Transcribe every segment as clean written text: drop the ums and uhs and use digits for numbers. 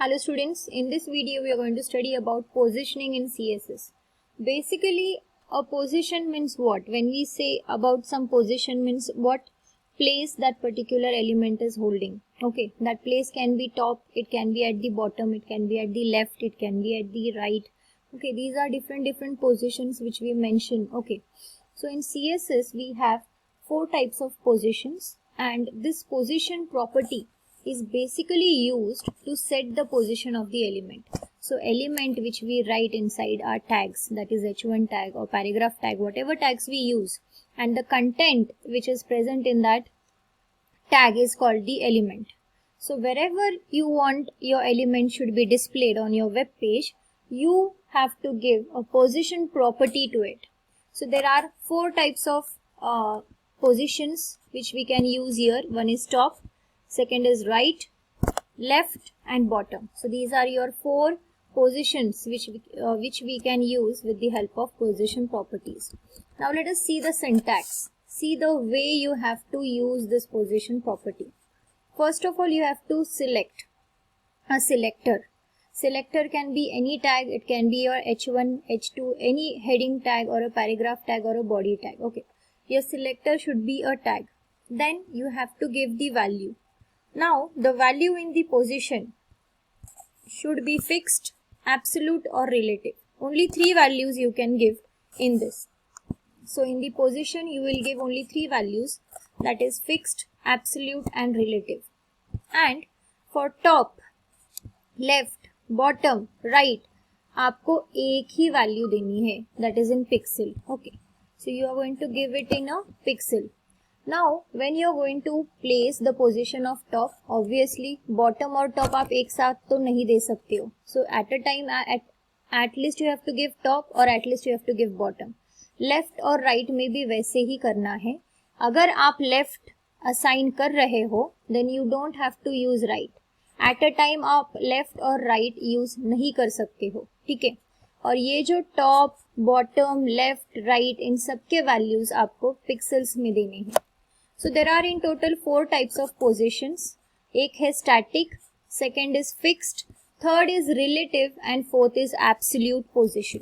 Hello students, in this video we are going to study about positioning in CSS. Basically a position means what? When we say about some position means what place that particular element is holding. Okay, that place can be top, it can be at the bottom, it can be at the left, it can be at the right. Okay, these are different positions which we mentioned. Okay, so in CSS we have 4 types of positions, and this position property is basically used to set the position of the element. So element which we write inside our tags, that is h1 tag or paragraph tag, whatever tags we use, and the content which is present in that tag is called the element. So wherever you want your element should be displayed on your web page, you have to give a position property to it. So there are 4 types of positions which we can use here. One is top, second is right, left and bottom. So these are your 4 positions which we can use with the help of position properties. Now let us see the syntax. See the way you have to use this position property. First of all, you have to select a selector. Selector can be any tag. It can be your h1, h2, any heading tag or a paragraph tag or a body tag. Okay, your selector should be a tag. Then you have to give the value. Now the value in the position should be fixed, absolute or relative. Only 3 values you can give in this. So in the position you will give only 3 values, that is fixed, absolute and relative. And for top, left, bottom, right, आपको एक ही value देनी है, that is in pixel. Okay, so you are going to give it in a pixel. Now when you are going to place the position of top, obviously bottom और top आप एक साथ तो नहीं दे सकते हो. So at a time at least you have to give top or at least you have to give bottom. Left और right में भी वैसे ही करना है. अगर आप लेफ्ट असाइन कर रहे हो then you don't have to use right. At a time आप लेफ्ट और राइट यूज नहीं कर सकते हो. ठीक है, और ये जो टॉप, बॉटम, लेफ्ट, राइट, इन सब के वैल्यूज आपको पिक्सल्स में देने हैं. So there are in total 4 types of positions. एक है static, second is fixed, third is relative and fourth is absolute position.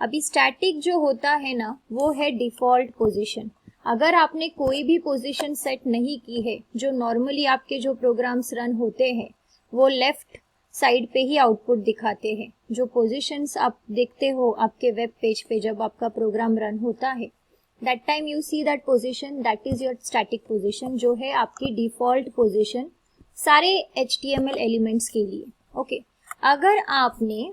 अभी स्टैटिक जो होता है ना, वो है डिफॉल्ट पोजीशन. अगर आपने कोई भी पोजीशन सेट नहीं की है, जो नॉर्मली आपके जो प्रोग्राम्स रन होते हैं वो लेफ्ट साइड पे ही आउटपुट दिखाते हैं. जो पोजीशंस आप देखते हो आपके वेब पेज पे जब आपका प्रोग्राम रन होता है, that time you see that position, that is your static position, जो है आपकी डिफॉल्ट पोजीशन सारे HTML एलिमेंट्स के लिए. ओके, अगर आपने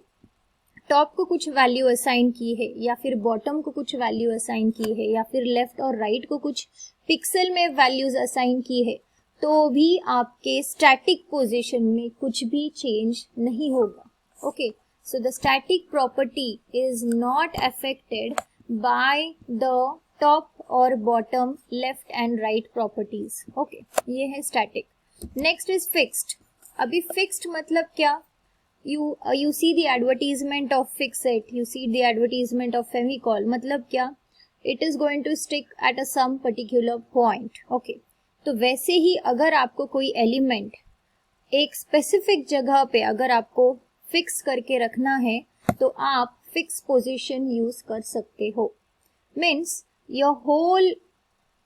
टॉप को कुछ वैल्यू असाइन की है या फिर बॉटम को कुछ वैल्यू असाइन की है या फिर लेफ्ट और राइट को कुछ पिक्सल में वैल्यूज असाइन की है, तो भी आपके स्टैटिक पोजीशन में कुछ भी चेंज नहीं होगा. Okay, so the static property is not affected by the top और bottom, left and right properties. Okay, ये है स्टैटिक. Next is fixed. अभी फिक्स्ड मतलब क्या? You see the advertisement of Fixit, you see the advertisement of Femicol. मतलब क्या? It is going to stick at a some particular point. Okay, तो वैसे ही अगर आपको कोई एलिमेंट एक स्पेसिफिक जगह पे अगर आपको फिक्स करके रखना है, तो आप फिक्स पोजीशन यूज कर सकते हो. Means your whole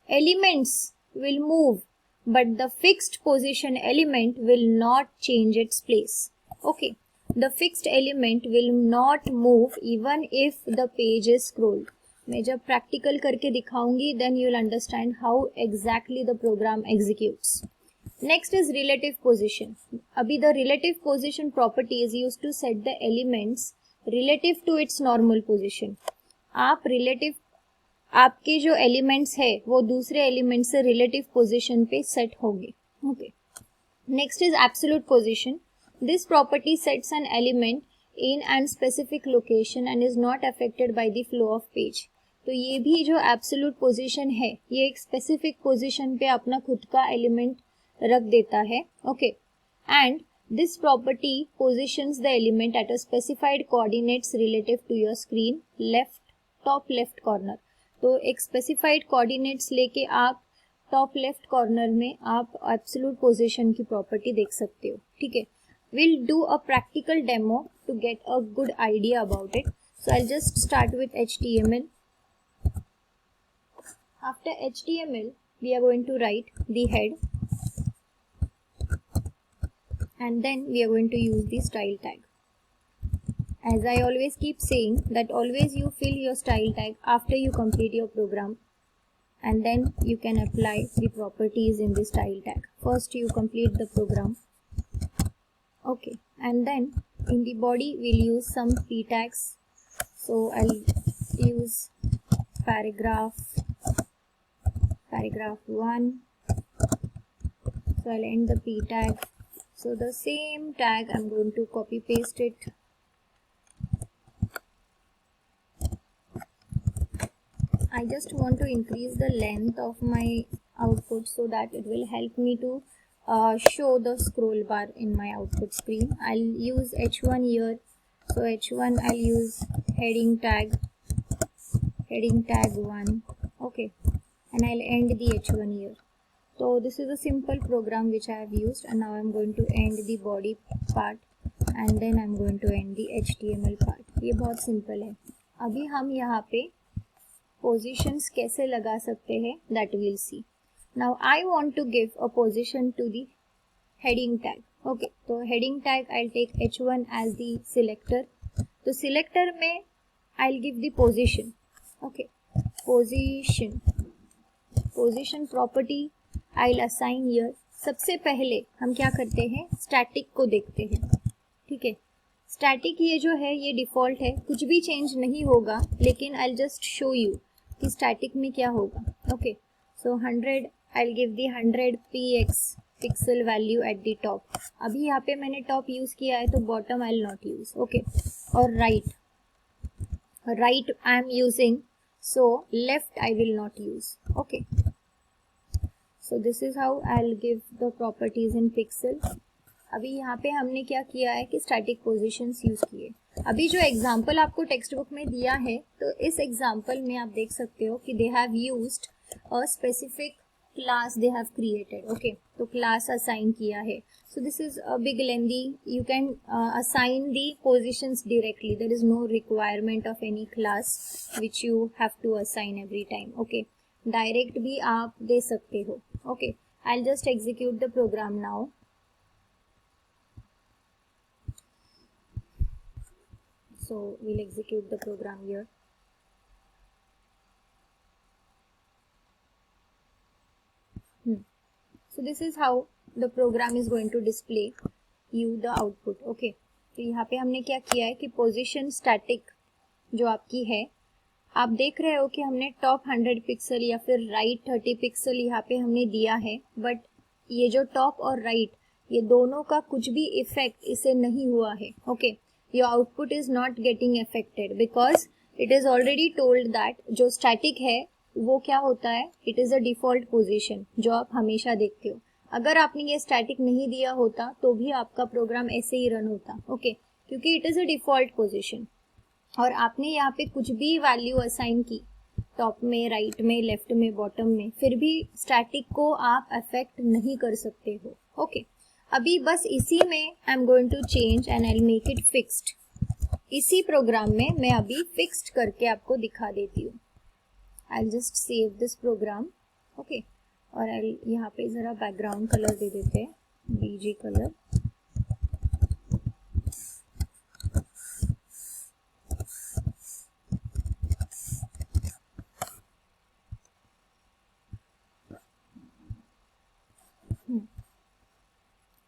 elements will move but the fixed position element will not change its place. Okay, the fixed element will not move even if the page is scrolled. मैं जब practical करके दिखाऊंगी then you will understand how exactly the program executes. Next is relative position. अभी the relative position property is used to set the elements relative to its normal position. आप relative आपके जो elements है वो दूसरे elements से relative position पे set होंगे. Okay. Next is absolute position. This property sets an element in an specific location and is not affected by the flow of page. तो ये भी जो absolute position है, ये एक specific position पे अपना खुद का element रख देता है. Okay, and this property positions the element at a specified coordinates relative to your screen left, top left corner. तो एक specified coordinates लेके आप टॉप लेफ्ट कॉर्नर में आप absolute position की property देख सकते हो. ठीक है, we'll do a practical demo to get a good idea about it. So I'll just start with HTML. After HTML, we are going to write the head, and then we are going to use the style tag. As I always keep saying that always you fill your style tag after you complete your program, and then you can apply the properties in the style tag. First you complete the program. Okay, and then in the body we'll use some p tags. So I'll use paragraph 1. So I'll end the p tag. So the same tag I'm going to copy paste it. I just want to increase the length of my output so that it will help me to show the scroll bar in my output screen. I'll use h1 here. So h1 I'll use heading tag 1. Okay, and I'll end the h1 here. So this is a simple program which I have used, and now I'm going to end the body part and then I'm going to end the HTML part. ये बहुत simple है. अभी हम यहाँ पे positions कैसे लगा सकते हैं that we'll see. Now I want to give a position to the heading tag. Okay, तो heading tag I'll take h1 as the selector. तो selector में I'll give the position. Okay, position property I'll assign here. सबसे पहले हम क्या करते हैं, static को देखते हैं. ठीक है, स्टैटिक ये जो है ये डिफॉल्ट है, कुछ भी चेंज नहीं होगा, लेकिन I'll just show you कि स्टैटिक में क्या होगा. Okay, so 100 I'll give the 100 px pixel value at the top. अभी यहाँ पे मैंने टॉप यूज किया है तो bottom I'll not use. Okay, और right I am using, so left I will not use. Okay, so this is how I'll give the properties in pixel. अभी यहाँ पे हमने क्या किया है कि स्टैटिक पोजीशंस यूज किए. अभी जो एग्जांपल आपको टेक्स्ट बुक में दिया है, तो इस एग्जांपल में आप देख सकते हो कि they have used a specific class they have created. Okay, तो क्लास असाइन किया है. So this is a big lengthy. You can assign the positions directly. There is no requirement of any class which you have to assign every time. Okay, direct भी आप दे सकते हो. Okay, I'll just execute the program now. So we'll execute the program here. So this is how the program is going to display you the output. Okay, तो यहाँ पे हमने क्या किया है कि position static जो आपकी है, आप देख रहे हो कि हमने टॉप 100 पिक्सल या फिर राइट 30 पिक्सल यहाँ पे हमने दिया है, बट ये जो टॉप और राइट ये दोनों का कुछ भी इफेक्ट इसे नहीं हुआ है. Okay, your output is not getting affected because it is already told that जो स्टैटिक है वो क्या होता है, it is a default position जो आप हमेशा देखते हो. अगर आपने ये स्टैटिक नहीं दिया होता तो भी आपका प्रोग्राम ऐसे ही रन होता. ओके, क्योंकि it is a default position और आपने यहाँ पे कुछ भी वैल्यू असाइन की टॉप में, राइट में, लेफ्ट में, बॉटम में, फिर भी स्टैटिक को आप अफेक्ट नहीं कर सकते हो. ओके, अभी बस इसी में I am going to change and I will make it fixed. इसी प्रोग्राम में मैं अभी फिक्स्ड करके आपको दिखा देती हूँ. I just save this program. Okay, और आई यहाँ पे ज़रा बैकग्राउंड कलर दे देते हैं, बीजी कलर.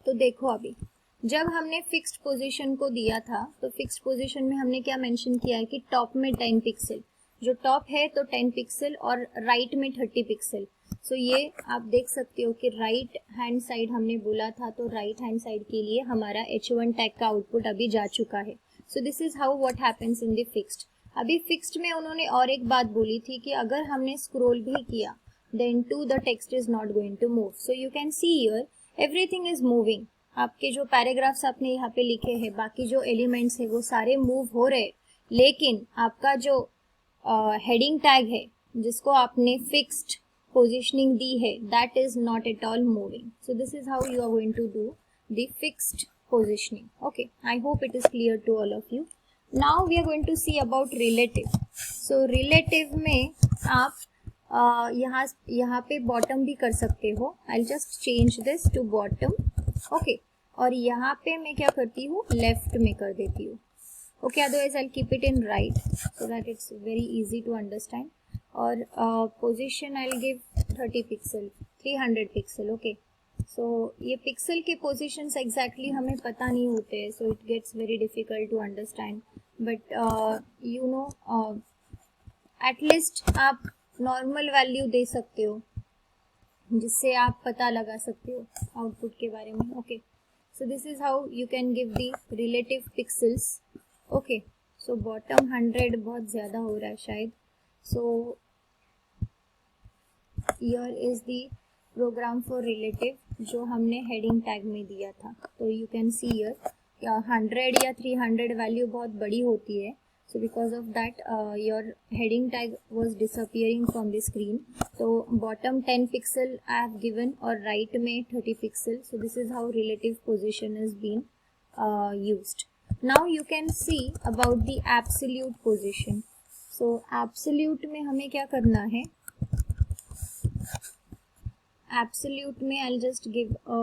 तो देखो अभी जब हमने फिक्स्ड पोजीशन को दिया था तो फिक्स्ड पोजीशन में हमने क्या मेंशन किया है कि टॉप में 10 पिक्सल, जो टॉप है तो 10 पिक्सल और राइट में 30 पिक्सल. सो ये आप देख सकते हो कि राइट हैंड साइड हमने बोला था, तो राइट हैंड साइड के लिए हमारा h1 टैग का आउटपुट अभी जा चुका है. सो this is how what happens in the fixed. अभी फिक्स्ड में उन्होंने और एक बात बोली थी कि अगर हमने स्क्रॉल भी किया then to the text is not going to move. So you can see here everything is moving. आपके जो पैराग्राफ्स आपने यहाँ पे लिखे हैं, बाकी जो एलिमेंट्स है वो सारे मूव हो रहे, लेकिन आपका जो हेडिंग टैग है जिसको आपने फिक्स्ड पोजीशनिंग दी है, that is not at all moving. So this is how you are going to do the fixed positioning. Okay, I hope it is clear to all of you. Now we are going to see about relative. So relative में आप यहाँ पे bottom भी कर सकते हो. I'll just change this to bottom. Okay, और यहाँ पे मैं क्या करती हूँ, left में कर देती हूँ. Okay, otherwise I'll keep it in right so that it's very easy to understand. और position I'll give 30 pixel, 300 pixel. Okay, so ये पिक्सल के पोजिशंस एग्जैक्टली हमें पता नहीं होते हैं, so it gets very difficult to understand, but you know at least आप normal value दे सकते हो जिससे आप पता लगा सकते हो आउटपुट के बारे में. Okay, so this is how you can give the relative pixels. Okay, so bottom 100 बहुत ज़्यादा हो रहा है शायद. So here is the program for relative जो हमने हेडिंग टैग में दिया था. तो यू कैन सी हियर 100 या 300 वैल्यू बहुत बड़ी होती है, so because of that your heading tag was disappearing from the screen. तो bottom 10 pixel I have given और राइट में 30 pixel. So this is how relative position is been used. Now you can see about the absolute position. So absolute में हमें क्या करना है, absolute में I'll just give a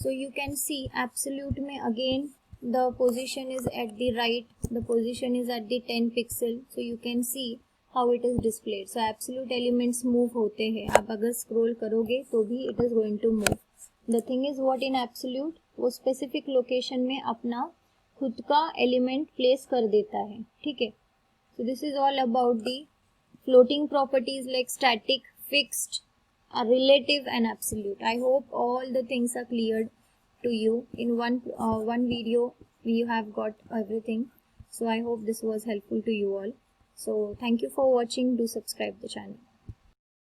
so you can see absolute में again the position is at the right, the position is at the 10 pixel, so you can see how it is displayed. So absolute elements move होते हैं, आप अगर scroll करोगे तो भी it is going to move. The thing is what in absolute वो specific location में अपना खुद का element place कर देता है. ठीक है, so this is all about the floating properties like static, fixed, relative and absolute. I hope all the things are cleared to you. In one video you have got everything. So I hope this was helpful to you all. So thank you for watching. Do subscribe the channel.